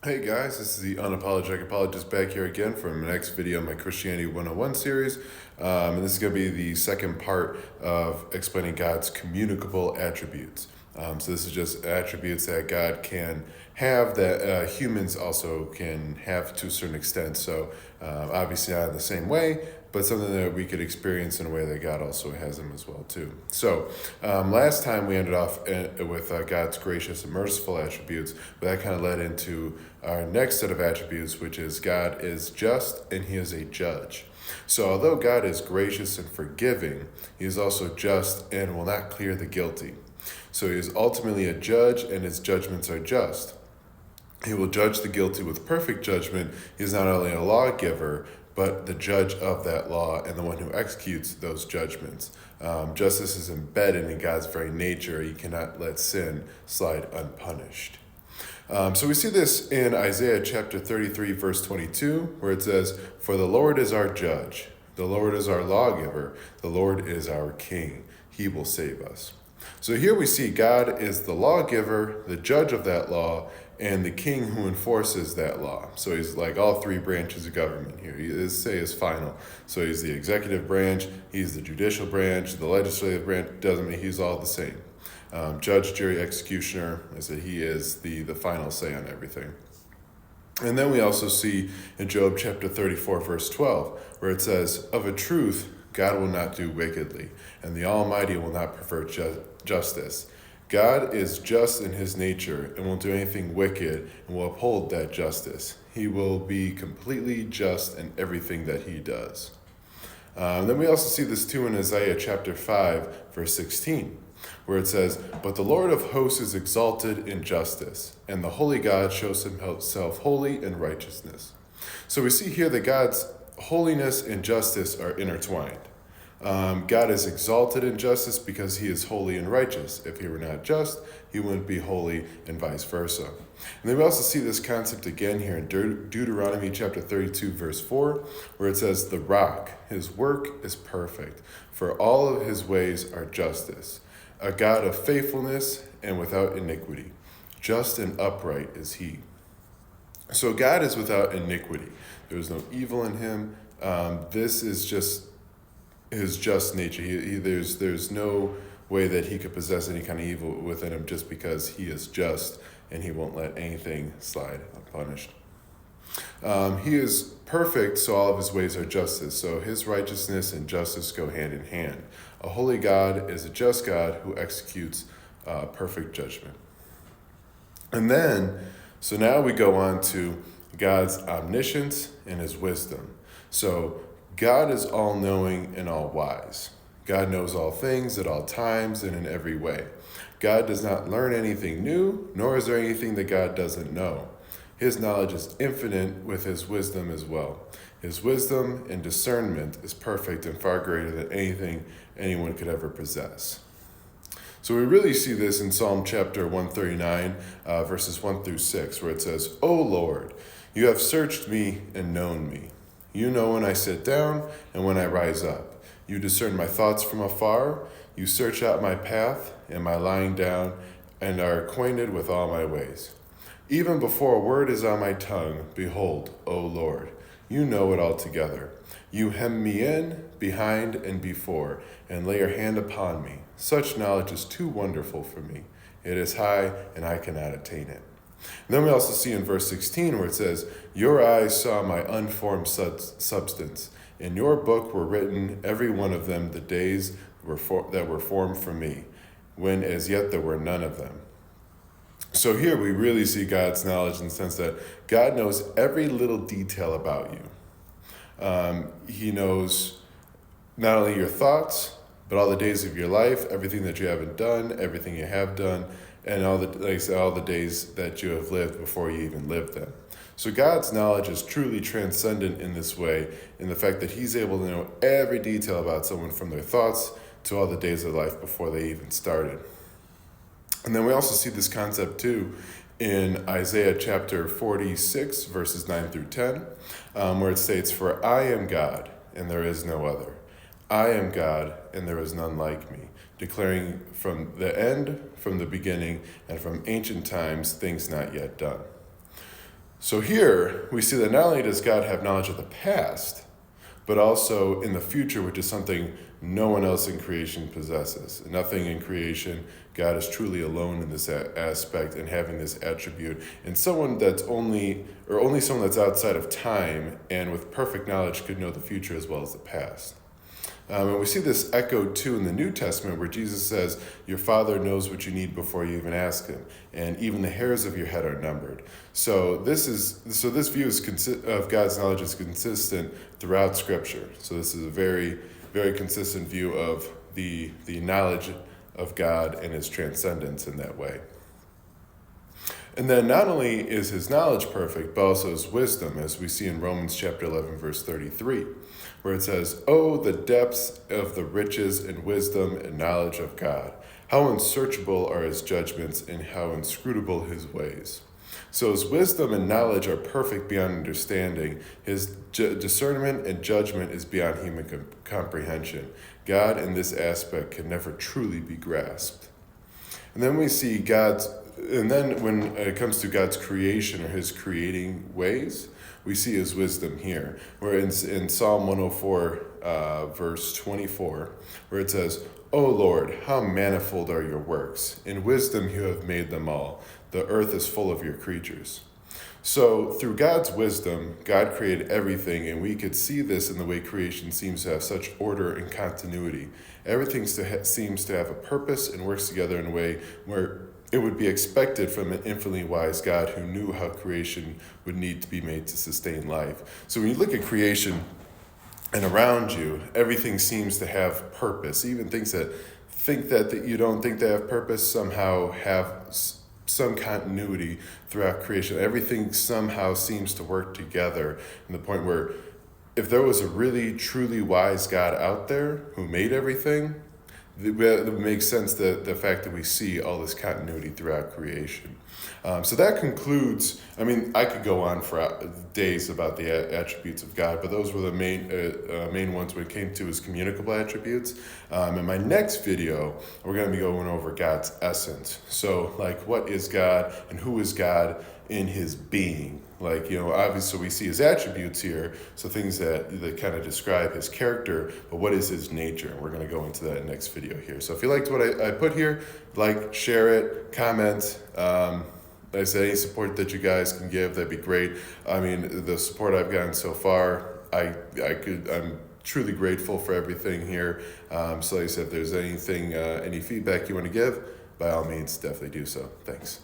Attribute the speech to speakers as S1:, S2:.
S1: Hey guys, this is the Unapologetic Apologist back here again for my next video in my Christianity 101 series. And this is going to be the second part of explaining God's communicable attributes. So this is just attributes that God can have that humans also can have to a certain extent. So obviously not in the same way, but something that we could experience in a way that God also has them as well too. So last time we ended off with God's gracious and merciful attributes, but that kind of led into our next set of attributes, which is God is just and he is a judge. So although God is gracious and forgiving, he is also just and will not clear the guilty. So he is ultimately a judge and his judgments are just. He will judge the guilty with perfect judgment. He is not only a lawgiver, but the judge of that law and the one who executes those judgments. Justice is embedded in God's very nature. He cannot let sin slide unpunished. So we see this in Isaiah chapter 33, verse 22, where it says, "For the Lord is our judge, the Lord is our lawgiver, the Lord is our king. He will save us." So here we see God is the lawgiver, the judge of that law, and the king who enforces that law. So he's like all three branches of government here. His say is final. So he's the executive branch, he's the judicial branch, the legislative branch, doesn't mean he's all the same. Judge, jury, executioner, is that he is the final say on everything. And then we also see in Job chapter 34, verse 12, where it says, "Of a truth, God will not do wickedly, and the Almighty will not pervert justice. God is just in his nature and won't do anything wicked and will uphold that justice. He will be completely just in everything that he does." Then we also see this too in Isaiah chapter 5, verse 16, where it says, "But the Lord of hosts is exalted in justice, and the holy God shows himself holy in righteousness." So we see here that God's holiness and justice are intertwined. God is exalted in justice because he is holy and righteous. If he were not just, he wouldn't be holy, and vice versa. And then we also see this concept again here in Deuteronomy chapter 32, verse 4, where it says, "The rock, his work is perfect, for all of his ways are justice. A God of faithfulness and without iniquity. Just and upright is he." So God is without iniquity. There is no evil in him. This is just his just nature. There's no way that he could possess any kind of evil within him just because he is just and he won't let anything slide unpunished. He is perfect, so all of his ways are justice. So his righteousness and justice go hand in hand. A holy God is a just God who executes perfect judgment. And then, so now we go on to God's omniscience and his wisdom. So God is all-knowing and all-wise. God knows all things at all times and in every way. God does not learn anything new, nor is there anything that God doesn't know. His knowledge is infinite with his wisdom as well. His wisdom and discernment is perfect and far greater than anything anyone could ever possess. So we really see this in Psalm chapter 139, verses 1 through 6, where it says, "O Lord, you have searched me and known me. You know when I sit down and when I rise up. You discern my thoughts from afar. You search out my path and my lying down and are acquainted with all my ways. Even before a word is on my tongue, behold, O Lord, you know it altogether. You hem me in, behind, and before, and lay your hand upon me. Such knowledge is too wonderful for me. It is high, and I cannot attain it." And then we also see in verse 16 where it says, "Your eyes saw my unformed substance. In your book were written, every one of them, the days that were formed for me, when as yet there were none of them." So here we really see God's knowledge in the sense that God knows every little detail about you. He knows not only your thoughts, but all the days of your life, everything that you haven't done, everything you have done, and all the days that you have lived before you even lived them. So God's knowledge is truly transcendent in this way, in the fact that he's able to know every detail about someone from their thoughts to all the days of life before they even started. And then we also see this concept too in Isaiah chapter 46, verses 9 through 10, where it states, "For I am God, and there is no other. I am God, and there is none like me, declaring from the end, from the beginning, and from ancient times, things not yet done." So here we see that not only does God have knowledge of the past, but also in the future, which is something no one else in creation possesses. Nothing in creation, God is truly alone in this aspect and having this attribute. And someone that's only someone that's outside of time and with perfect knowledge could know the future as well as the past. And we see this echoed too in the New Testament, where Jesus says, "Your Father knows what you need before you even ask Him, and even the hairs of your head are numbered." So this view of God's knowledge is consistent throughout Scripture. So this is a very, very consistent view of the knowledge of God and His transcendence in that way. And then not only is His knowledge perfect, but also His wisdom, as we see in Romans chapter 11, verse 33, where it says, "Oh, the depths of the riches and wisdom and knowledge of God! How unsearchable are His judgments and how inscrutable His ways." So His wisdom and knowledge are perfect beyond understanding. His discernment and judgment is beyond human comprehension. God in this aspect can never truly be grasped. And then we see when it comes to God's creation or His creating ways, we see His wisdom here. Where in Psalm 104, verse 24, where it says, "O Lord, how manifold are your works! In wisdom you have made them all. The earth is full of your creatures." So through God's wisdom, God created everything, and we could see this in the way creation seems to have such order and continuity. Everything seems to have a purpose and works together in a way where it would be expected from an infinitely wise God who knew how creation would need to be made to sustain life. So when you look at creation and around you, everything seems to have purpose. Even things that you don't think they have purpose somehow have some continuity throughout creation. Everything somehow seems to work together, in the point where if there was a really truly wise God out there who made everything, it makes sense that the fact that we see all this continuity throughout creation. So that concludes. I could go on for days about the attributes of God, but those were the main ones when it came to His communicable attributes. In my next video, we're going to be going over God's essence. So, what is God and who is God in His being? Obviously we see His attributes here, so things that kind of describe His character, but what is His nature? And we're going to go into that next video here. So if you liked what I put here, share it, comment. Like I said, any support that you guys can give, that'd be great. The support I've gotten so far, I'm truly grateful for everything here. So like I said, if there's any feedback you want to give, by all means, definitely do so. Thanks.